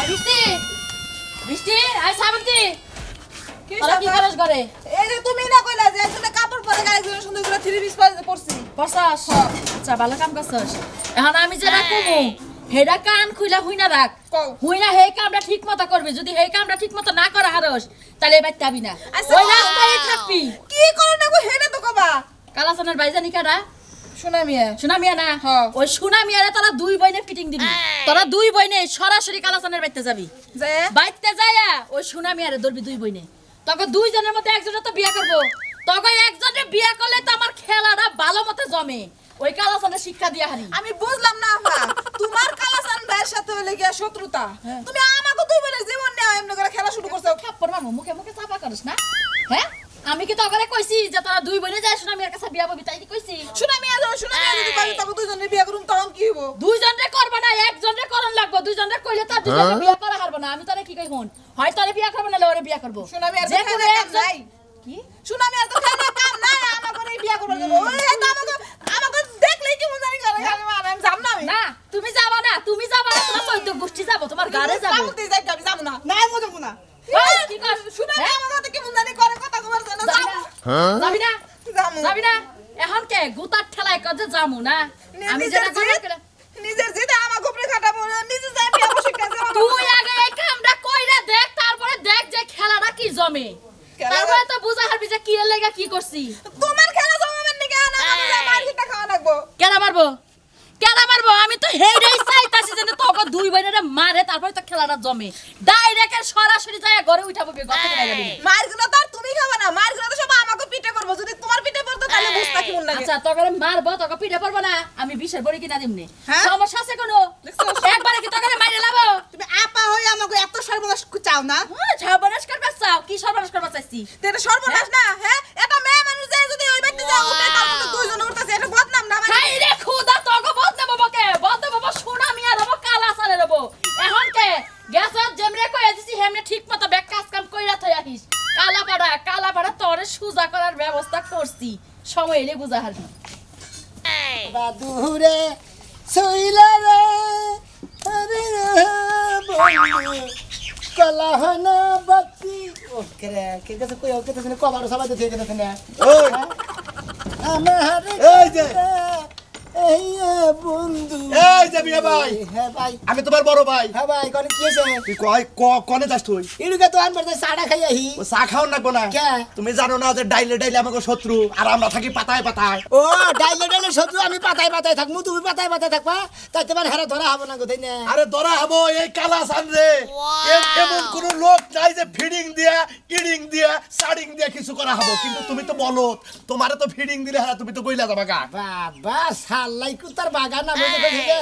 বৃষ্টি বৃষ্টি আই সাবন্তি তোরা কি করছ ঘরে? এই যে তুমি না কইলা যে আসলে কাপড় পরে গায়ে জন্য সুন্দর করে 3 পিস পরছি বসাস আচ্ছা ভালো কাম করছস এখন আমি যেটা কমু হেডা কান খুইলা হুইনা রাখ কও। হুইনা হেই কামটা ঠিক মতো করবি যদি হেই কামটা ঠিক মতো না করা হারস তাহলে এবার যাবি না আচ্ছা। ওই রাস্তায় থাকবি কি করো না গো হেডে তো কবা কালাসনের বাইজানি কাটা শোনা মিয়া সোনা মিয়া না হ্যাঁ। ওই সোনা মিয়ারে তোরা দুই বইনে ফিটিং দিবি তোরা দুই বইনে সরাসরি কালাসনের বাইতে যাবি যে বাইতে যায়া ওই সোনা মিয়ারে ধরবি দুই বইনে তখন দুইজনের মধ্যে একজনের তো বিয়া করবো তখন একজনের বিয়া করলে তো আমার খেলাটা ভালো মতো জমে ওই কালাসনের শিক্ষা দিয়া হারি আমি বুঝলাম না আপা তোমার কালাসান ভাইয়ের সাথে হইলে গিয়া শত্রুতা হ্যাঁ। তুমি আমাকে দুই বোনের জীবন নিয়ে এমনি করে খেলা শুরু করছো থাপ্পড় মারবো মুখে মুখে চাপা করিস না হ্যাঁ আমি কি তখন কইছি যে তোরা দুই বইনে যায় সোনা মিয়ার কাছে বিয়া করবি তাই কি কইছি শোনা মিয়া যদি কই তবে দুইজনে বিয়ে করুম তখন কি হইব দুইজনরে করবা না একজনরে করন লাগবো দুইজনরে কইলে তার দুইজনে বিয়া করা হারবো না আমি তোরে কি কই হন হয় তোরে বিয়া করব না ওরে বিয়া করব শোনা মিয়ার যে তো কোনো খাইলে কাম একজন- নাই কি শোনা মিয়ার তো খাইলে কাম নাই আমাকে করে বিয়ে করব ওই তো আমাকে দেখলেই কি মজারি করে আমি জাম না আমি না তুমি যাবা না তোমার চৈদ্য গোষ্ঠী যাবো তোমার গাড়ে যাবো কামতে যাই আমি যাম না না আমি যাবো না ওই, কি কর শোনা হ্যাঁ? মিয়া আমাকে কি মজারি করে কথা কবার জানো যাবি না যামু যাবি না এখন কে গুতার ঠেলায় কজে যামু না আমি যেটা নিজের জিদা আমাকে উপরে খাটাবো নিজে যাই বিয়ে বসে কাছে তুই আগে এই কামটা কইরা দেখ তারপরে দেখ যে খেলাটা কি জমে খেলা- তারপরে তো বুঝা হারবি যে কি এর লাগা কি করছি তোমার খেলা জমাবেন নাকি না আমাকে মার্কেটটা খাওয়া লাগবো কেডা মারবো আমি তো হেইডাই চাইতাছি যে তোকে দুই বইনেরে মারে তারপরে তো খেলাটা জমে ডাইরেক্ট সরাসরি যায় ঘরে উঠা পড়বি গত থেকে বাইরে দিবি। মারগুলো তো আর তুমি খাবে না মারগুলো তো সব আমাকে পিঠে করবো যদি তোমার পিঠে পড়তো তাহলে বুঝতা কি মন লাগে আচ্ছা তোকে মারবো তোকে পিঠে পড়বো না আমি বিষের বড়ি কিনা দিমনি হ্যাঁ? সমস্যা আছে কোনো একবারে কি তোকে মাইরে লাবো তুমি আপা হই আমাকে এত সর্বনাশ চাও না সর্বনাশ করবা চাও কি সর্বনাশ করবা চাইছি এটা সর্বনাশ না হ্যাঁ এটা মেয়ে মানুষ যায় যদি ওই ব্যক্তি যায় উঠে তাহলে তো দুইজন উঠতেছে এটা বদনাম না মানে হাই রে খোদা তোকে বদলে বাবা সোনা মিয়া দেবো কালা সালে দেবো এখন কে গ্যাসত যেমরে কই দিছি হেমনে ঠিক মতো ব্যাক কাজ কাম কইরা থই আহিস কালা পাড়া তোরে সুজা করার ব্যবস্থা করছি সময় এলে বুঝা হারবি বাদুরে সইলা রে আরে বন্ধু কলাহনা বাতি ও করে কে কাছে কই ওকে তাসনে কবার সবাই তো ঠিক আছে না ওই আমার এই যে এই বন্ধু এই যে মিয়া ভাই হ্যাঁ ভাই আমি তোমার বড় ভাই হ্যাঁ ভাই কোন কি আছে তুই কনে যাস তুই ইডুকে তো আনবার সাড়া খাই আহি ও চা খাও লাগবো না কে? তুমি জানো না যে ডাইলে আমাকে শত্রু আর আমরা থাকি পাতায় পাতায় ও ডাইলে শত্রু আমি পাতায় পাতায় থাকমু তুমি পাতায় পাতায় থাকবা তাই তোমার হারা ধরা হবো না কোথায় না আরে ধরা হবো এই কালা সান রে এমন কোন লোক নাই যে ফিডিং দিয়া ইডিং দিয়া সাডিং দিয়া কিছু করা হবো কিন্তু তুমি তো বলো তোমারে তো ফিডিং দিলে হারা তুমি তো কইলা যাবা গা বাবা সাল্লাই কুতার বাগান না বুঝতে পারছি যে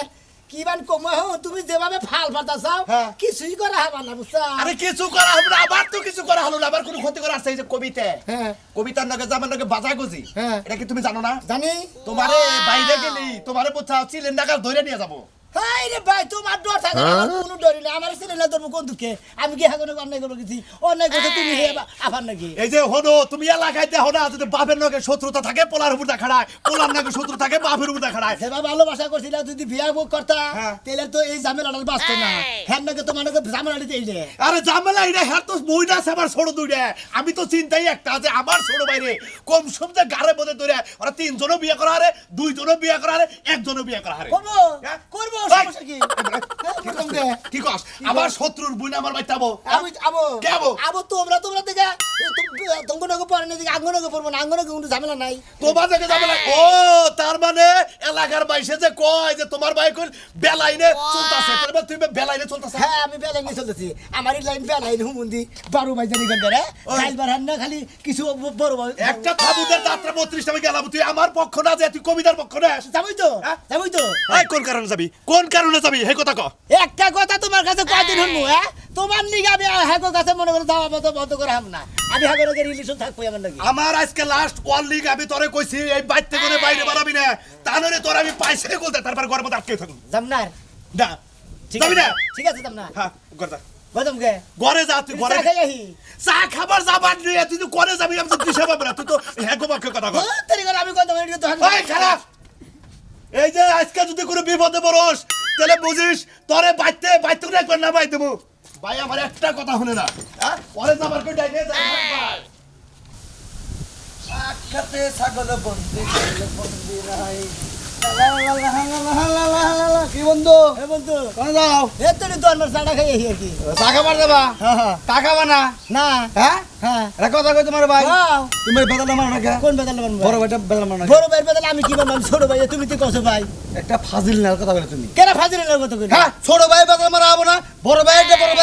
কিমান কমা হো তুমি যেভাবে ফাল ফাটা চাও হ্যাঁ। কিছুই করা হবে না বুঝছা আরে কিছু করা হবে না আবার তো কিছু করা হলো না আবার কোনো ক্ষতি করা আছে এই যে কবিতা হ্যাঁ কবিতার নাকি জামার নাকি বাজা গজি হ্যাঁ। এটা কি তুমি জানো না জানি তোমারে বাইরে গেলি তোমারে বোঝাও চিলেন ডাকার ধরে নিয়ে যাবো হাই রে ভাই তোমার ডর থাকে না, আমার কোনো ডরি না আমার ছেলে না ধরবো কোন দুঃখে আমি কি হাগনে অন্যায় করবো কিছু অন্যায় করতে তুমি আবার নাকি এই যে হনো তুমি এলাকায় দেখো না যদি বাপের নাকি শত্রুতা থাকে পোলার উপর দেখাড়ায় পোলার নাকি শত্রু থাকে বাপের উপর দেখাড়ায় সেবা ভালোবাসা করছিল যদি বিয়া বউ করতা হ্যাঁ। তাহলে তো এই ঝামেলাটা বাঁচতো না হ্যাঁ নাকি তোমার নাকি ঝামেলা দিতে এই রে আরে জামেলা এটা হ্যাঁ তো বইটা আছে আমার ছোট দুইটা আমি তো চিন্তাই একটা যে আমার ছোট বাইরে কম সম যে গাড়ে বোধে ধরে ওরা তিনজনও বিয়ে করা হারে দুইজনও বিয়ে করা হারে একজনও বিয়ে করা হারে করবো হ্যাঁ? করবো এই, সমস্যা কি করতাম কে? কি কস আমার শত্রুর বুইনা আমার বাইতাবো আমি আবো কে আবো? আবো তোমরা দেখে তোমাকে পরে না দিকে আঙ্গনকে পড়বো না আঙ্গনকে কোনো ঝামেলা নাই তোমার দেখে জামেলা ও তার মানে এলাকার বাইসে যে কয় যে তোমার ভাই কই বেলাইনে চলতাছে তার মানে তুমি বেলাইনে চলতাছে হ্যাঁ আমি বেলাইন নিয়ে চলতেছি আমার এই লাইন বেলাইন হুমুন্দি 12 মাস জানি গান করে কাল বার হান্না খালি কিছু বড় বড় একটা থাবুদের যাত্রা 32 টাকা গেলাম তুই আমার পক্ষ না যে তুই কবিতার পক্ষ না যাবই তো হ্যাঁ? যাবই তো এই কোন কারণে যাবি কোন কারণে যাবি হে কথা ক একটা কথা তোমার কাছে কয়দিন শুনবো হ্যাঁ তোমার নিগে আমি হ্যাকো কাছে মনে করে যাওয়া মতো বন্ধ করে হাম না আমি হ্যাকোকে রিলেশন থাকবো আমার নাকি আমার আজকে লাস্ট ওয়ান লিগ আমি তোরে কইছি এই বাইতে করে বাইরে বাড়াবি না তানরে তোর আমি পাইছে বলতে তারপর গর্ব আটকে থাকুন জামনার না ঠিক যাবি আছে না ঠিক আছে জামনার হ্যাঁ গর্দা গদম গে ঘরে যা তুই ঘরে চা খাই আহি চা খাবার যাবার নিয়ে তুই তো করে যাবি আমি তো দিশা পাবো না তুই তো হ্যাগো বাক্য কথা কর তরি করে আমি কত মিনিট তো এই খারাপ এই যে আজকে যদি কোনো বিপদে পড়স তাহলে বুঝিস তোরে বাইতে একবার না বাই দেবো ভাই আমার একটা কথা শুনে না হ্যাঁ পরে যাবার কই ডাইনে যাই ভাই সাক্ষাতে ছাগল বন্দি নাই কি বন্ধু এ বন্ধু কোনে যাও এ তো তোর মার চাটা খাই আর কি চা খাবার দেবা হ্যাঁ হ্যাঁ টাকা বানা না হ্যাঁ হ্যাঁ এটা কথা কই তোমার ভাই হ্যাঁ। তুমি বেদাল মারো না কে কোন বেদাল মানবো বড় ভাইটা বেদাল মারো না বড় ভাইয়ের বেদাল আমি কি বললাম ছোট ভাই তুমি তো কছো ভাই একটা ফাজিল নার কথা বলে তুমি কেন ফাজিলের কথা কই হ্যাঁ ছোট ভাই বেদাল মারাবো না বড় ভাই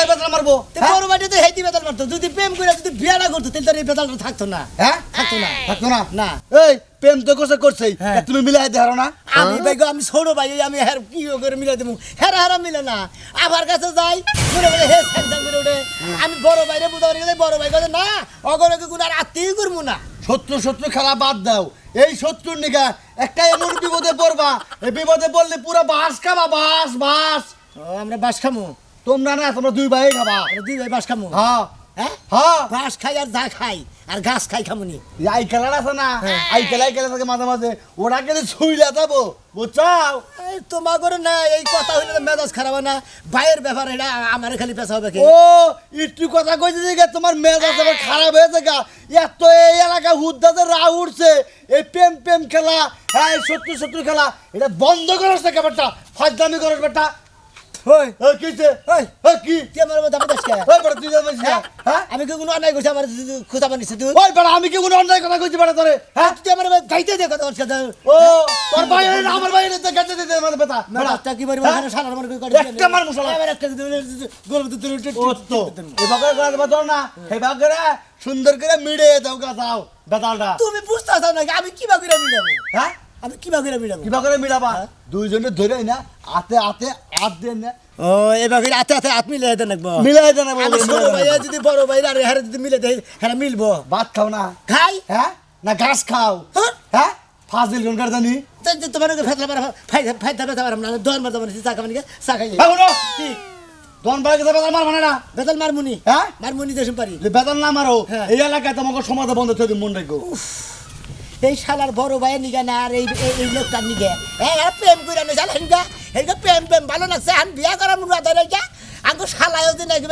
বেদাল মারবো তো বড় ভাইটা তো হেইতি বেদাল মারতো যদি প্রেম করে যদি বিয়া না করতো তাহলে তো এই বেদালটা থাকতো না হ্যাঁ থাকতো না থাকতো না না এই প্রেম তো করছেই হ্যাঁ। তুমি মিলাই দেহারো না আমি ভাই গো, আমি ছোট ভাই আমি হ্যাঁ কি করে মিলাই দেবো হেরা মিলে না আবার কাছে যাই মনে করে হে স্যাংসাং করে ওঠে আমি বড় ভাইরে বুঝা গেলে বড় ভাই কথা না অগরকে কোন আর আত্মীয় করবো না শত্রু খেলা বাদ দাও এই শত্রুর নিগা একটা এমন বিপদে পড়বা এই বিপদে পড়লে পুরো বাস খাবা বাস ও, আমরা বাস খামো তোমরা না তোমরা দুই ভাই খাবা আমরা দুই ভাই বাস খামো হ্যাঁ হ্যাঁ হ্যাঁ বাস খাই আর দা খাই আর ঘাস খাই খামুনি এই খেলার আছে না এই খেলাই থাকে মাঝে মাঝে ওরা কিন্তু ছুইলা যাবো বুঝছাও এই তোমার করে না এই কথা হইলে তো মেজাজ খারাপ হয় না ভাইয়ের ব্যাপার এটা আমার খালি পেশা হবে কি ও একটু কথা কইতে দিকে তোমার মেজাজ আবার খারাপ হয়েছে গা এত এই এলাকা হুদ্দাতে রা উঠছে এই প্রেম খেলা হ্যাঁ এই শত্রু খেলা এটা বন্ধ করছ না ব্যাপারটা ফাজলামি করছ বেটা ওই এই কিছে ওই এই কি তুই আমার মধ্যে দাম দেশকে ওই বড় তুই যাবে হ্যাঁ আমি কি কোনো অন্যায় করছি আমার খোঁজা বানিয়েছি তুই ওই বড় আমি কি কোনো অন্যায় কথা কইছি বড় তোরে হ্যাঁ তুই আমার গাইতে দে কথা বলছিস ও তোর ভাই আমার ভাই তো গেছে দিতে মানে বেটা মেলাটা কি বলবো এখানে সারা আমার করে একটা মার মশলা। এবার একটা গোল ও তো এই বাগরে করে দেবা তোর না এই বাগরে সুন্দর করে মিড়ে দাও গা দাও বেতালটা তুমি বুঝতে চাও না আমি কি বাগুরা মিলাবো হ্যাঁ আমি কি বাগুরা মিলাবো কি বাগরে মিড়াবা দুইজনে ধরে না হাত দেন না ও এই বাগুরা আতে হাত মিলে দেন নাকবো মিলাই দেন আমি ছোট ভাই যদি বড় ভাই আর হারে যদি মিলে দেয় হ্যাঁ মিলবো ভাত খাও না খাই হ্যাঁ না ঘাস খাও হ্যাঁ? হ্যাঁ ফাজিল কোনকার জানি তোমার ফেতলা মারা ফাইদা বেতা মারাম না দোয়ার মারতে মানে চা খাবেন চা খাই এখনো দোন বাড়ি গেছে বেতাল মার মানে না বেতাল মারমুনি হ্যাঁ মারমুনি দেশম পারি যে বেতাল না মারো হ্যাঁ। এই এলাকায় তোমাকে সমাজে বন্ধ থেকে মন রাখো এই শালার বড় ভাইয়ের নিগা না আর এই লোকটার নিগে আর প্রেম করে না শালা হিঙ্গা হিঙ্গা প্রেম ভালো লাগছে আন বিয়া করা মুড়া ধরে যা আঙ্গো শালায়ও যে নাকি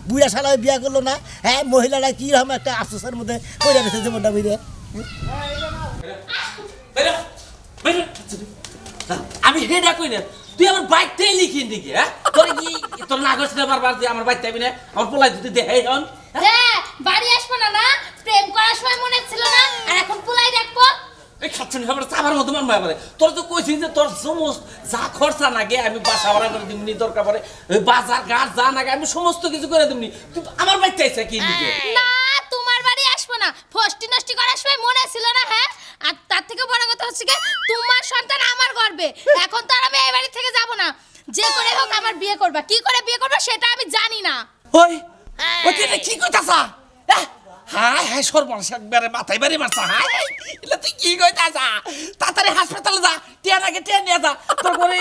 বুড়া শালায় বিয়া করলো না হ্যাঁ মহিলারা কি রকম একটা আফসোসের মধ্যে কইরা গেছে জীবনটা বুঝে আমি হেডা কই না তুই আমার বাইকটাই লিখি দিকে হ্যাঁ তোর কি তোর না করছিস বারবার যে আমার বাইক চাইবি না আমার পোলাই দিতে দে হেই হন বাড়ি আসবো না না প্রেম করার সময় মনে ছিল না আর এখন পোলাই রাখবো এই খাচ্ছনি আমার চাবার মতো মান মায়া পারে তোর তো কইছিস যে তোর সমস্ত যা খরচা লাগে আমি বাসা ভাড়া করে দিমনি দরকার পড়ে ওই বাজার ঘাট যা লাগে আমি সমস্ত কিছু করে দিমনি তুই আমার বাইক চাইছে কি নিকে না তোমার বাড়ি আসবো না ফষ্টি নষ্টি করার সময় মনে ছিল না হ্যাঁ আর তার থেকে বড় কথা হচ্ছে কি তোমার সন্তান আমার গর্বে এখন তো আর আমি এই বাড়ি থেকে যাব না যে করে হোক আমার বিয়ে করবা কি করে বিয়ে করবা সেটা আমি জানি না ওই ওই তুই কি কইতাছা হাই হাই সর্বনাশ একবারে মাথায় বাড়ি মারছা হাই এটা তুই কি কইতাছা তাড়াতাড়ি হাসপাতালে যা টিয়া নাকি টিয়া নিয়ে যা তারপরে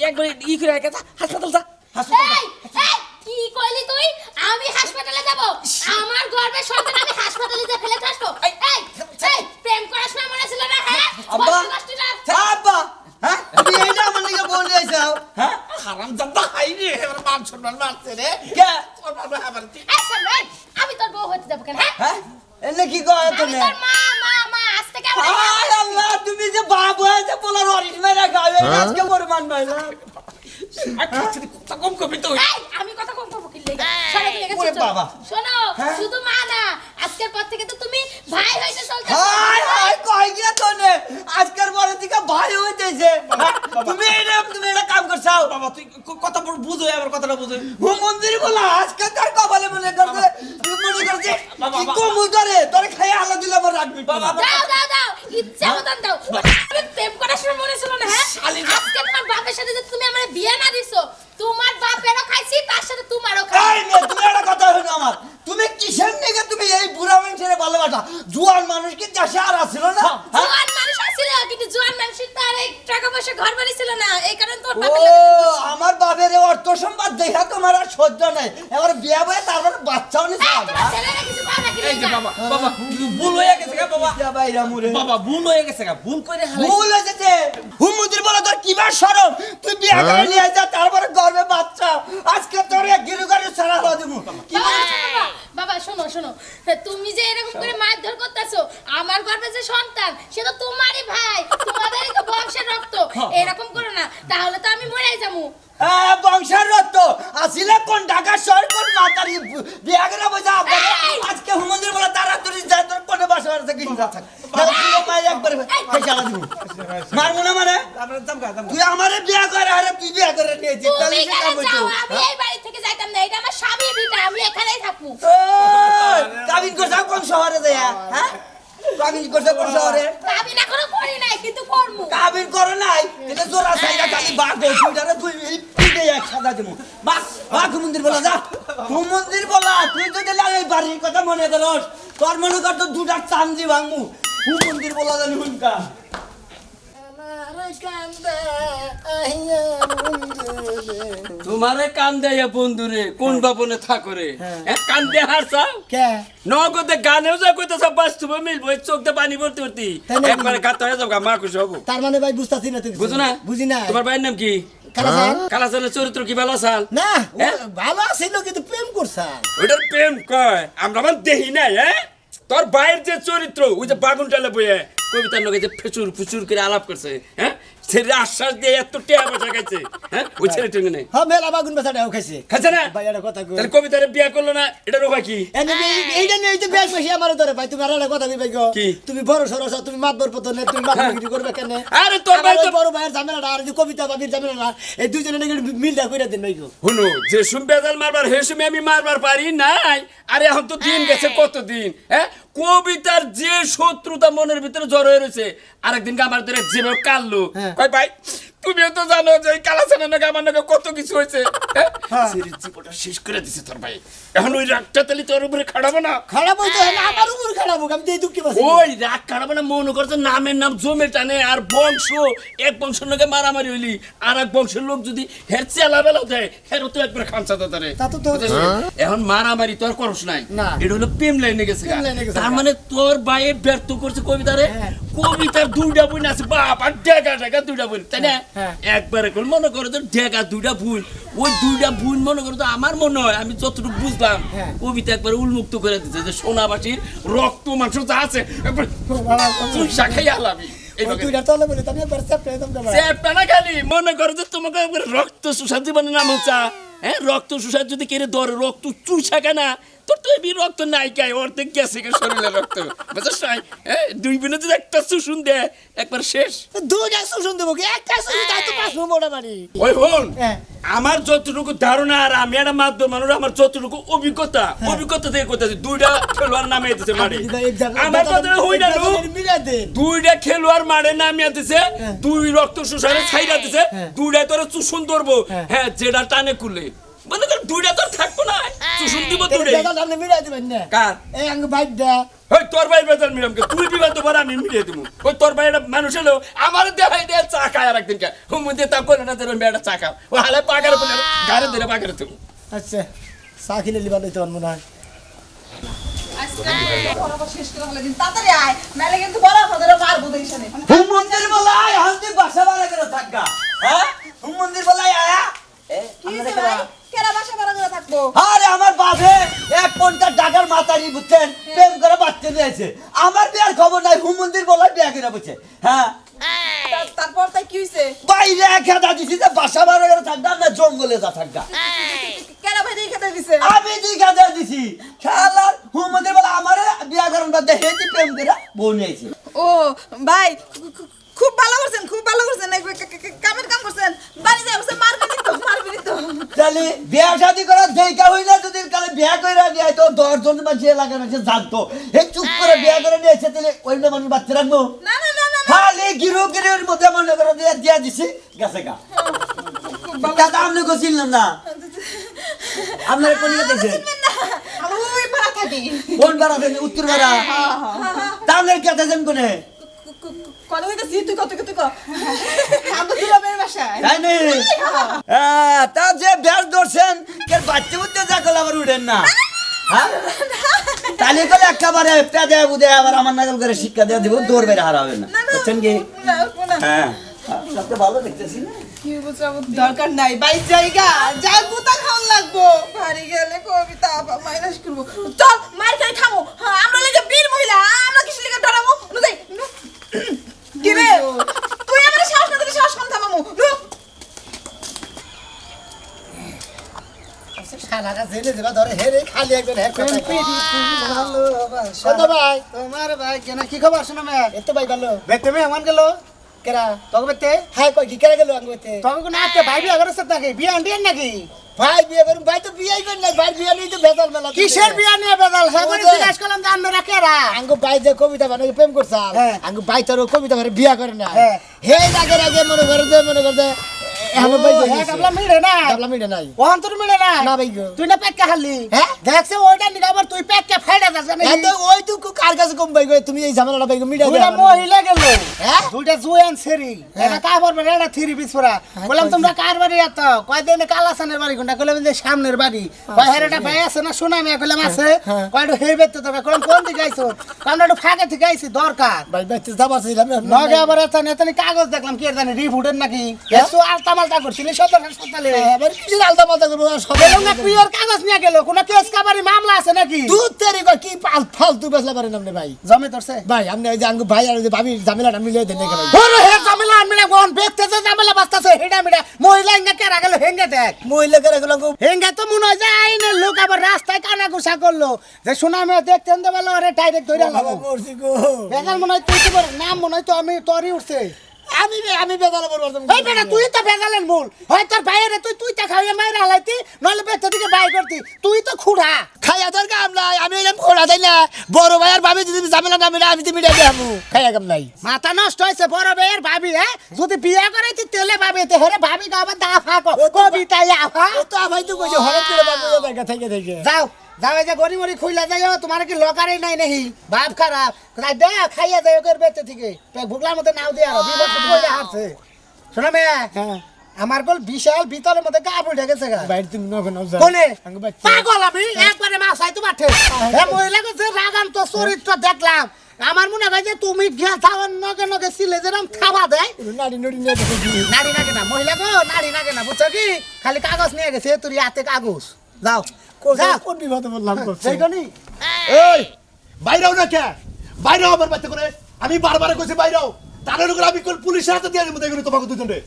একবার ই করে রেখে যা হাসপাতাল যা হাসপাতাল এই এই কি কইলি তুই আমি হাসপাতালে যাব আমার গর্ভের সন্তান আমি হাসপাতালে যা ফেলে আসবো এই এই প্রেম করার সময় মনে ছিল না হ্যাঁ আব্বা ফষ্টি নষ্টিটা আব্বা হ্যাঁ তুমি এইটা আমার নিকে বলে আইছাও হ্যাঁ হারাম জাদা হাই রে এবার মান সম্মান মারছে রে কে তোর বাবা আবার তুই এই সামনে আমি তোর বউ হতে যাব কেন হ্যাঁ হ্যাঁ এনে কি কয় আমি তুমি তোর মা আজ থেকে আমি হায় আল্লাহ তুমি যে বাপ হয়েছে বলার অরিস মেরা খাবে আজকে পরিমাণ পাইলা খাচ্ছিস কথা কম কবি তুই এই আমি কথা কম করব কি লাগা সারা দিন লেগে ওরে বাবা। শোনো শুধু মা না আজকের পর থেকে তো তুমি ভাই হইতে চলতে হায় হায় কই গিয়া তোনে আজকের পরে থেকে ভাই হইতেছে তুমি এটা কাম করছাও বাবা তুই কথা বুঝো এবার কথাটা বুঝো ও মন্দির বলা আজকে তার কপালে মনে করছে তুই মনে করছে বাবা, কি বাবা। কমু করে তোরে খাইয়া আল্লাহ দিলে আমার রাখবি বাবা, দাও ইচ্ছা মতন দাও আমি প্রেম করার সময় মনে ছিল না হ্যাঁ আজকে তোমার বাপের সাথে যে তুমি আমার বিয়ে না দিছো তোমার বাপেরও খাইছি তার সাথে তোমারও এই খাই মেয়ে তুমি একটা কথা হলো আমার তুমি কিসের নিকে তুমি এই বুড়া মানুষের ভালোবাসা জুয়ান মানুষ কি দেশে আর আসছিল না হ্যাঁ? জোয়ান মানুষ আছিল কিন্তু জোয়ান মানুষের তার এই টাকা পয়সা ঘর বাড়ি ছিল না এই কারণে তোর ও বাপের লাগে আমার বাপের অর্থ সম্পদ দেখা তো আমার আর সহ্য নাই এবার বিয়া বয়ে তারপরে বাচ্চাও নিছে তোমার ছেলেরা কিছু পায় না কি এই যে বাবা বাবা ভুল হয়ে গেছে গা বাবা বিয়া বাইরা মুরে বাবা ভুল হয়ে গেছে গা ভুল করে হালাই ভুল হয়েছে হুমুদির বলে তোর কিবা শরম তুই বিয়া করে নিয়ে যা তারপরে গর্বে বাচ্চা আজকে তোর এক গিরু গাড়ি ছাড়া হলো দিমু বাবা শোনো শোনো তুমি যে এরকম করে মারধর করতেছো আমার গর্ভে যে সন্তান সে তো তোমারই ভাই তোমাদেরই তো বংশের রক্ত এরকম করো না তাহলে তো আমি মরেই যাবো বংশের রক্ত আসিলে কোন ঢাকা শহর কোন মাতারি বিয়া করে বোঝা আজকে হুমুদির বলে তারা তুই যা তোর কোনে বাসা আছে কি না থাক তুই মাই একবার ফেসালা দিমু মারমু না মানে তুই আমারে বিয়া করে আরে তুই বিয়া করে নিয়েছিস তাহলে তুমি সে কাম কেন যাও? হইতো আমি এই বাড়ি থেকে যাইতাম না এটা আমার স্বামী বিটা আমি এখানেই থাকবো কাবিন করছ কোন শহরে দেয়া হ্যাঁ কাবিন করছ কোন শহরে আমি এখনো করি নাই কিন্তু করবো কাবিন করে নাই এটা জোড়া সাইডা খালি বাঘ দুইটারে তুই পিটে এক সাদা দিমু বাস বাঘ মন্দির বলা যা তুই মন্দির বলা তুই যদি লাগে এই বাড়ির কথা মনে করস তোর মনে কর তো দুটা চান্দি ভাঙমু তুই মন্দির বলা জানি হুনকা তোমারে কান দেয়া বন্ধুরে কোন বাপনে থাকরে কান দিয়ে হারছাও কে নগদে গানেও যা কইতাছ বাস্তবে মিলবো এই চোখ দিয়ে পানি ভর্তি ভর্তি তাই নাকি? একবারে কাত হয়ে যাবো মা খুশি হবো তার মানে ভাই বুঝতাছি না তুই বুঝো না বুঝি না তোমার ভাইয়ের নাম কি কালাসান কালাসানের চরিত্র কি ভালো আসাল না ও হ্যাঁ? ভালো ছিল কিন্তু প্রেম করছাল ওইটার প্রেম কয় আমরা মানে দেখি নাই হ্যাঁ তোর ভাইয়ের যে চরিত্র ওই যে বাগুন টালে বইয়ে কবিতার লোকে যে ফেচুর ফুচুর করে আলাপ করছে হ্যাঁ ছেলে আশ্বাস দিয়ে এত টেয়া পয়সা খাইছে হ্যাঁ ওই ছেলে টেঙ্গে নেই হ্যাঁ মেলা বাগুন বেচাটাও খাইছে খাইছে না ভাই একটা কথা কই তাহলে কবিতারে বিয়া করলো না এটার উপায় কি এইটা নিয়ে তো ব্যাগ বেশি আমার ধরে ভাই তুমি আর একটা কথা কইবে গো কি? তুমি বড় সরস তুমি মাতবর পতনে তুমি মাতবর বিক্রি করবে কেন আরে তোর ভাই তো বড় ভাইয়ের ঝামেলাটা আর যে কবিতা বাবির ঝামেলাটা এই দুইজনে নাকি মিলটা কইরা দেন ভাই গো হুনো যে সুমবে জাল মারবার হে সুমে আমি মারবার পারি নাই আরে এখন তো দিন গেছে কত দিন হ্যাঁ কবিতার যে শত্রুতা মনের ভিতরে জড় হয়ে রয়েছে আরেকদিন আমার ধরে যেভাবে কাললো হ্যাঁ। কই ভাই তুমিও তো জানো যে কালাসানের নাকি আমার নাকি কত কিছু হয়েছে হ্যাঁ সিরিজ জীবনটা শেষ করে দিছে তোর ভাই এখন ওই রাগটা তালি তোর উপরে খাড়াবো না খারাপ হইতো না আমার উপর খারাপ হোক আমি তো এই দুঃখে বাসি ওই রাগ খাড়াবো না মনে করছে নামের নাম জমে টানে আর বংশ এক বংশের লোকে মারামারি হইলি আর এক বংশের লোক যদি হের চেলা বেলা দেয় হেরও তো একবার খামচা তারে তা তো তো- এখন মারামারি তোর করস নাই না। এটা হলো প্রেম লাইনে গেছে প্রেম লাইনে গেছে। তার মানে তোর ভাই ব্যর্থ করছে কবিতারে হ্যাঁ। কবিতার দুইটা বই আছে বাপ আর ডেকা ডেকা দুইটা বই তাই না হ্যাঁ। একবারে করে মনে করো তো ডেকা দুইটা ভুল ওই দুইটা ভুল মনে করো তো আমার মনে হয় আমি যতটুকু বুঝলাম হ্যাঁ। কবিতা একবার উন্মুক্ত করে দিচ্ছে যে সোনাবাসীর রক্ত মাংস যা আছে একবার তুই শাখাই আলাবি ওই দুইটা তলে বলে আমি একবার চেপটা একদম চেপটা খালি মনে করো যে তোমাকে একবার রক্ত সুষা জীবনের নাম হচ্ছে হ্যাঁ রক্ত সুষা যদি কেড়ে ধরে রক্ত চুষা কেনা তোর তো এমনি রক্ত নাই গায়ে অর্ধেক গেছে শরীরে রক্ত বুঝছ নাই হ্যাঁ দুই বিনে যদি একটা চুষুন দেয় একবার শেষ দুইটা শোষণ দেবো কি একটা শোষণ তাই তো পাঁচ মোটা বাড়ি ওই হন হ্যাঁ। আমার যতটুকু ধারণা আর আমি একটা মাধ্যম মানুষ আমার যতটুকু অভিজ্ঞতা অভিজ্ঞতা থেকে করতেছি দুইটা খেলোয়াড় নামে দিতেছে মাঠে আমার কথা হই না লো মিলা দেন দুইটা খেলোয়াড় মাঠে নামিয়ে দিছে দুই রক্ত শুষারে ছাইরা দিছে দুইটা তোরে চুষুন ধরবো হ্যাঁ যেটা টানে কুলে মানে তোর দুইটা তোর থাকবো না চুষুন দিব দুইটা আপনি মিলা দিবেন না কার এই আঙ্গ বাইক দা ওই তোর ভাই বেজাল মিলামকে তুই বিবাদ পরে আমি মিলিয়ে দেবো ওই তোর ভাই একটা মানুষ এলো আমার দেখাই দিয়ে চা খায় আর একদিন খায় হুম দিয়ে তা করে না তোর মেয়েটা চা খাও ও হালে পাকারে বলে গাড়ি দিলে পাকারে তুমি আচ্ছা চা খেলে লিবা লইতে মনে হয় শেষ করে ফেলে দিন তাড়াতাড়ি আয় নাহলে কিন্তু বড় ফাদারে মারবো দেশনে হুম মন্দির বলাই এখন তুই বাসা বাড়া করে থাকগা হ্যাঁ হুম মন্দির বলাই আয়া কি হইছে ভাই কেরা বাসা ভাড়া করে থাকবো আরে আমার বাপে 1 টাকার মাতারি বুঝছেন প্রেম করে বাচ্চা দিয়েছে আমার বিয়ার খবর নাই হুম মন্দির বলাই বিয়া করে বুঝছে হ্যাঁ তারপর তাই কি হইছে বাইরে খেদা দিছি যে বাসা বাড়া করে থাকগা না জঙ্গলে যা থাকগা কেরা ভাই দিয়ে খেতে দিছে আমি দি খেদা দিছি শালার হুম মন্দির বলা আমারে বিয়া করার বাদে হেতি প্রেম করে বউ নিয়েছে ও ভাই খুব ভালো করছেন খুব ভালো করছেন কামের কাম করছেন বাড়ি যাই বসে মারবি তো তাহলে বিয়া শাদি করা দেখা হই না যদি কালে বিয়া কইরা নিয়ে তো 10 জন মানুষ এলাকার মানুষ জানতো এই চুপ করে বিয়া করে নিয়েছে তাহলে ওই না মানুষ বাচ্চা রাখবো না না না না খালি গিরোর মধ্যে মনে করে দিয়া দিছি গেছে গা দাদা আপনি গছিলাম না আপনার কোন দেখছেন আমি ওই পাড়া থাকি কোন বাড়া দেন উত্তর বাড়া তাহলে কে দেখেন কোনে কথা কইতেছি তুই কত তুই কত আমরা দুলামের বাসায় তাই নি তা যে ব্যাস ধরছেন কে বাচ্চা বুঝতে যা করলে আবার উঠেন না হ্যাঁ তাহলে কলে একেবারে পেদে বুদে আবার আমার নাগাল করে শিক্ষা দিয়ে দিব দৌড় বেড়ে হারাবেন না বুঝছেন কি হ্যাঁ সবটা ভালো দেখতেছি না দরকার নাই বাই জায়গা যা গুতা খাওয়ান লাগবো বাড়ি গেলে কবিতা আপা মাইনাস করবো চল মার খাই থামো হ্যাঁ, আমরা লাগে বীর মহিলা আমরা কিছু লেগে ডরাবো নু যাই নু কি রে তুই আমারে সাহস না দিলে সাহস কোন থামামু নু শালারা জেনে যাবা ধরে হেরে খালি একজন হে কথা কত ভাই তোমার ভাই কেন কি খবর শোনো মে এত ভাই গেল বেতে মে এমন গেল কেরা তবে বেতে হাই কই কি কেরা গেল আঙ্গুতে তবে কোন আতে ভাই বিয়া করে সব নাকি বিয়া আন্ডিয়ান নাকি ভাই বিয়ে করুন ভাই তো বিয়েই করেন নাই ভাই বিয়ে নিয়ে তো বেজাল মেলা কিসের বিয়া নিয়ে বেদাল হে করে জিজ্ঞাসা করলাম যে আমরা কেরা আঙ্গু ভাই যে কবিতা বানাই প্রেম করছাল হ্যাঁ। আঙ্গু ভাই তোর কবিতা বানাই বিয়া করে না হ্যাঁ। হে আগে মনে করে এখন ভাই হ্যাঁ কাবলা মিড়ে না ডাবলা মিটে নাই ওহন তোর মিড়ে না না ভাই গো তুই না পেটকা খালি হ্যাঁ? দেখছে ওইটা নিয়ে আবার তুই পেটকা ফাইড়া যাস না এত ওই তো কার কাছে কম ভাই গো তুমি এই ঝামেলাটা ভাই গো মিটা দুইটা মহিলা গেল হ্যাঁ? দুইটা জুয়ান সেরি এটা কাপড় পরে এটা থ্রি পিস পরা বললাম তোমরা কার বাড়ি এত কয় দিন কালাসানের বাড়ি কোনটা কইলাম যে সামনের বাড়ি কয় হেরেটা ভাই আছে না শোনা আমি কইলাম আছে হ্যাঁ। কয় একটু হেবে তো তবে কইলাম কোন দিকে আইছো কারণ একটু ফাঁকে থেকে আইছি দরকার ভাই ভাই তো যাবার ছিলাম নগে আবার এতনি কাগজ দেখলাম কি জানি রিপোর্টের নাকি একটু আলতা মালতা করছিলি সদর হাসপাতালে আবার কিছু আলতা মালতা করবো সব গেলাম না পিওর কাগজ নিয়ে গেল কোন কেস কাবারি মামলা আছে নাকি তুই তেরি কই কি ফালতু বেসলা পারেন আপনি ভাই জমে ধরছে ভাই আপনি ওই যে আঙ্গু ভাই আর ওই যে ভাবি ঝামেলাটা মিলিয়ে দেন নাকি ভাই ওরে হে ঝামেলা আনমিনা কোন ব্যক্তি যে ঝামেলা বাস্তাছে হেডা মিডা মহিলা ইঙ্গা কেরা গেল হেঙ্গে দেখ মহিলা করে গুলো হেঙ্গে তো মনে হয় যে আইনে লোক আবার রাস্তায় কানা গুসা করলো যে শোনা আমি দেখতেন তো বলো আরে ডাইরেক্ট ধরে বাবা আনলাম মরছি গো বেজাল মনে হয় তুই কি বল নাম মনে হয় তো আমি তোরই উঠছে আমি বেজালে পরিবর্তন এই বেটা তুই তো বেজালের মূল হয় তোর ভাইয়ের তুই তা খাইয়ে মাইরা হালাইতি নইলে বেতে দিকে বাই করতি তুই তো খুড়া খাইয়া তোর কাম নাই আমি এরকম খোলা তাই না বড় ভাই আর ভাবি যদি ঝামেলা না মিলে আমি তো মিটাই দেবো খাইয়া কাম নাই মাথা নষ্ট হয়েছে বড় ভাইয়ের ভাবি হ্যাঁ যদি বিয়ে করেছি তেলে ভাবি তে হরে ভাবি গো আবার দা ফাঁকো কবিতাই আফা ও তো ভাই তো কইছে হঠাৎ করে বাবু জায়গা থেকে থেকে যাও যাও এই যে গড়ি মরি খুইলা যাইও তোমার কি লকারই নাই নেহি ভাব খারাপ তাই দে খাইয়া যাই ওকে বেতে থেকে ভুগলার মধ্যে নাও দিয়ে আর বিপদ কইরা হারছে শোনা মে হ্যাঁ আমার বল বিশাল ভিতরের মধ্যে গা ফুটে গেছে গা ভাই তুমি নবে নাও কোনে আঙ্গু ভাই পাগল আমি একবারে মাসাই তো মাঠে হ্যাঁ মহিলাকে যে রাগান্ত চরিত্র দেখলাম আমার মনে হয় যে তুমি গিয়া যাওয়ার নগে নগে ছিলে যেরকম খাওয়া দেয় নাড়ি নাড়ি নিয়ে দেখো নারী নাগে না মহিলা গো নারী নাগে না বুঝছো কি খালি কাগজ নিয়ে গেছে তোর হাতে কাগজ যাও যাও কোন বিপদে বললাম করছে সেইখানি এই বাইরেও না কে বাইরেও আমার বাচ্চা করে আমি বারবার কইছি বাইরেও তার লোক আমি কোন পুলিশের হাতে দিয়ে দেবো দেখুন তোমাকে দুজনে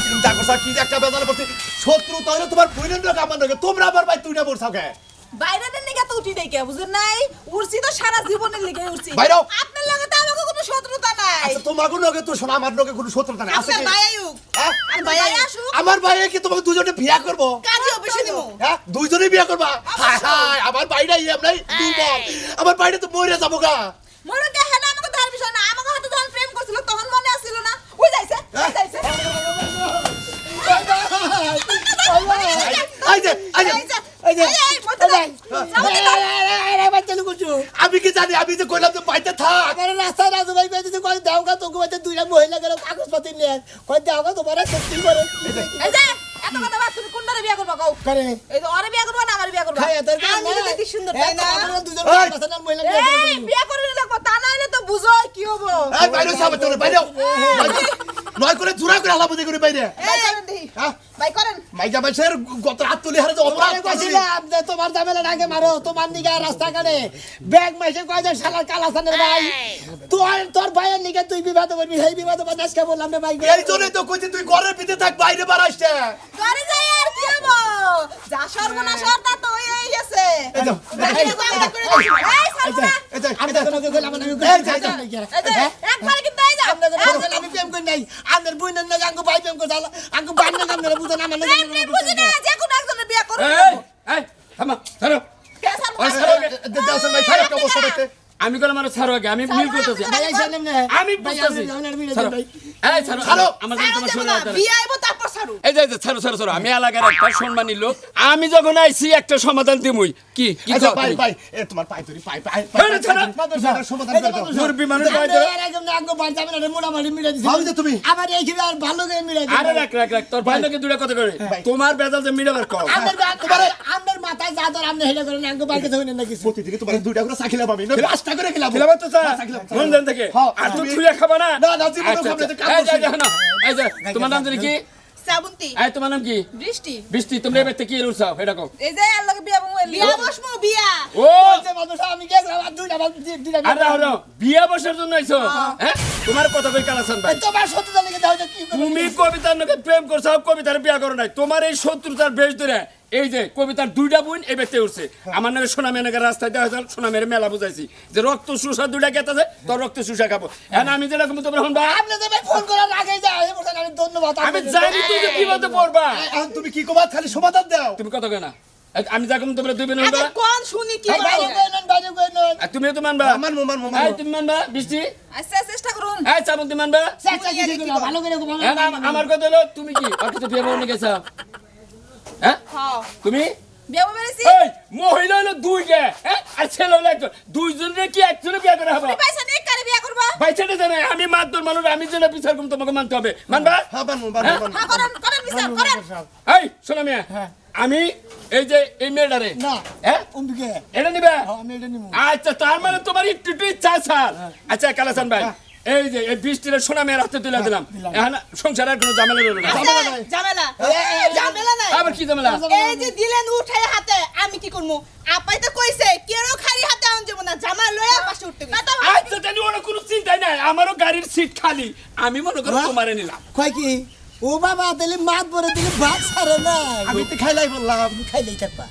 কিন্তু দেখো স্যার কি যে একটা বেজালে পড়ছে শত্রু তো হলো তোমার বইনের লোক আমার লোক তোমরা আমার ভাই তুই না বলছাও কে বাইরের নিগে তো উঠি নাই কে বুঝেন নাই উড়ছি তো সারা জীবনের লিগে উড়ছি বাইরেও। আপনার লগে তো আমাকে কোনো শত্রুতা নাই আচ্ছা তোমাকে লোকে তো শোনা আমার লোকে কোনো শত্রুতা নাই আছে আপনার কি ভাই আয়ুক হ্যাঁ? আর ভাই আসুক আমার ভাই কি তোমাকে দুজনে বিয়া করবো কাজে অফিসে দিব হ্যাঁ দুইজনেই বিয়া করবা হায় হায় আমার বাইরে এমনি দুর্বল আমার বাইরে তো মরে যাবো গা মনে কে হেনা আমাকে তার বিষয় না আমাকে হাতে যখন প্রেম করছিল তখন মনে আসছিল না ওই যাইছে ওই যাইছে এই যে এই যে এই মতে নাই আমি কি জানি আমি যে কইলাম তো বাইতে থাক আমার রাস্তায় রাজু ভাই কই দিতে কই দাও গা তোকে বাইতে দুইটা মহিলা গেল কাগজপত্র নিয়ে কই দাও গা তোমার সত্যি করে এই যে এত কথা বাদ তুমি কোনটারে বিয়া করবা কও করে এই যে ওরে বিয়া করবা না আমার বিয়া করবা খাইয়া তোর কাম আমি তো দেখি সুন্দর তাই না দুজন এই! পাশানার মহিলা এই বিয়া করলে লাগবো তা না হলে তো বুঝো কি হবো এই বাইরে সামনে তোরে বাইরে নয় করে জোড়া করে আলাপ করে বাইরে ভাই করেন দেখি হ্যাঁ ভাই করেন মাইজা মাইসের গত রাত তুলি হারে যে অপরাধ তোমারে কইছিলাম যে তোমার ঝামেলা আগে মারো তোমার নিগা রাস্তা কাটে ব্যাগ মাইসে কয় যে শালার কালাসানের ভাই তোর ভাইয়ের নিগা তুই বিবাদ করবি সেই বিবাদ আজকে বললাম রে ভাই এই জন্যই তো কইছি তুই ঘরের ভিতরে থাক বাইরে বাড়াইছে ঘরে যাই আর কি হবো যা সর্বনাশ হতা তো এই গেছে এই যাও বাইরে যাও আমরা করে দিছি এই সর্বনাশ এই যাও আমি তো তোমাকে কইলাম আমি এই যে একবার কিন্তু এই যাও আমি প্রেম করি নাই আমাদের বইনের নাকি আঙ্গু ভাই প্রেম করছে আঙ্গু ভাই নাকি আপনারা বুঝেন আমার নাকি প্রেম বুঝি না যে কোন একজনের বিয়া করবে এই এই থামা ছাড়ো কে সর্বনাশ দাও ভাই খারাপ একটা অবস্থা দেখতে আমি গেলাম আর ছাড়ো আগে আমি মিল করতেছি ভাই আইছেন না আমি বুঝতেছি ছাড়ো এই ছাড়ো ছাড়ো। আমার সাথে তোমার শোনা দরকার বিয়া আইবো তারপর ছাড়ু এই যে ছাড়ো ছাড়ো ছাড়ো আমি এলাকার একটা সম্মানী লোক আমি যখন আইছি একটা সমাধান দিমুই কি কি আচ্ছা কও ভাই তুমি? ভাই এ তোমার পাই ধরি পাই পাই এই ছাড়া, সমাধান করে দাও মুরব্বি মানুষ পাই ধরে। ভাবি যে তুমি আমার এই খেলে আর ভালো করে মিলাই আরে রাখ তোর ভাই লোকে দুটা কথা করে তোমার বেজাল যে মিটাবার কও আমার মাথায় যা তোর আপনি হেলে করেন আঙ্গ বাইকে ধরে নেন নাকি প্রতিদিন তোমার দুইটা করে চা খেলাম আমি না 5টা করে খেলাম খেলাবা তো চা খেলাম। মন দেন থেকে হ্যাঁ, আর তো তুমি- ছুঁয়ে খাবা না না, না, জীবনেও আচ্ছা, খাবো না, আচ্ছা। কাম এই যে, করছি। এই যে, না, এই যে, তোমার নাম জানি কি শ্রাবন্তী এই তোমার নাম কি বৃষ্টি বৃষ্টি তোমরা এবার থেকে কি রুসাও এটা কও এই যে আর লাগে বিয়া বমু বিয়া বসমু বিয়া ও আমি গেছিলাম আর দুইটা আরে হলো বিয়া বসার জন্য আইছো হ্যাঁ তোমার কথা কই কালাসান ভাই তোমার সত্যতা লিখে দাও যে কি তুমি কবিতার নাকি প্রেম করছো কবিতার বিয়া করো নাই তোমার এই শত্রুতার বেশ ধরে এই যে কবিতার দুইটা বোন এই বেতে উঠছে আমার নামে সোনা মেনাকে রাস্তায় দেওয়া হয়েছে সোনা মেরে মেলা বুঝাইছি যে রক্ত শুষা দুইটা গেতেছে তোর রক্ত শুষা খাবো এখন আমি যেটা কম তোমরা শুনবা আপনি তো ভাই ফোন করার আগেই যায় এই বলছেন আমি ধন্যবাদ আমি জানি তুই যে বিপদে পড়বা এখন তুমি কি কবা খালি সমাধান দাও তুমি কত কেনা আমি যা কম তোমরা দুই বোন আগে শুনবা কোন শুনি কি ভাই বলে বাজু কইলেন আর তুমিও তো মানবা আমার মোমান মোমান এই তুমি মানবা বৃষ্টি আচ্ছা চেষ্টা করুন এই চামন্তি মানবা চাচা কি কইলো ভালো করে ভালো এখন আমার কথা হলো তুমি কি ওর কাছে বিয়ে বলে গেছো হ্যাঁ হ্যাঁ তুমি বিয়া বমু বেরেছি এই মহিলা হলো দুইটা হ্যাঁ আর ছেলে হলো একজন দুইজনের কি একজনে বিয়ে করা হবে পয়সা নেই কারে বিয়া করবা বাইচাটা জানে আমি মাতদর মানুষ আমি যেটা বিচার করব তোমাকে মানতে হবে মানবা হ্যাঁ বানমু বানমু হ্যাঁ? বানমু হ্যাঁ করেন করেন বিচার করেন এই শোনো মিয়া আমি এই যে এই মেয়েটারে না হ্যাঁ উমদিকে এটা নিবে আমি এটা নিমু আচ্ছা তার মানে তোমার একটু একটু ইচ্ছা স্যার আচ্ছা কালাসান ভাই এই যে এই বৃষ্টির সোনা মেয়ের হাতে তুলে দিলাম এখন সংসার আর কোনো ঝামেলা রইল না আছে, ঝামেলা ঝামেলা নাই আবার কি ঝামেলা এই যে দিলেন উঠাই হাতে আমি কি করবো আপাই তো কইছে কেরো খালি হাতে আন যাবো না জামা লয়া পাশে উঠতে কথা আচ্ছা তাহলে ওরা কোনো চিন্তাই নাই আমারও গাড়ির সিট খালি আমি মনে করি তোমারে নিলাম কয় কি ও বাবা তাহলে মাত বরে দিলে ভাত ছাড়ে না আমি তো খাইলাই বললাম খাইলেই থাকবা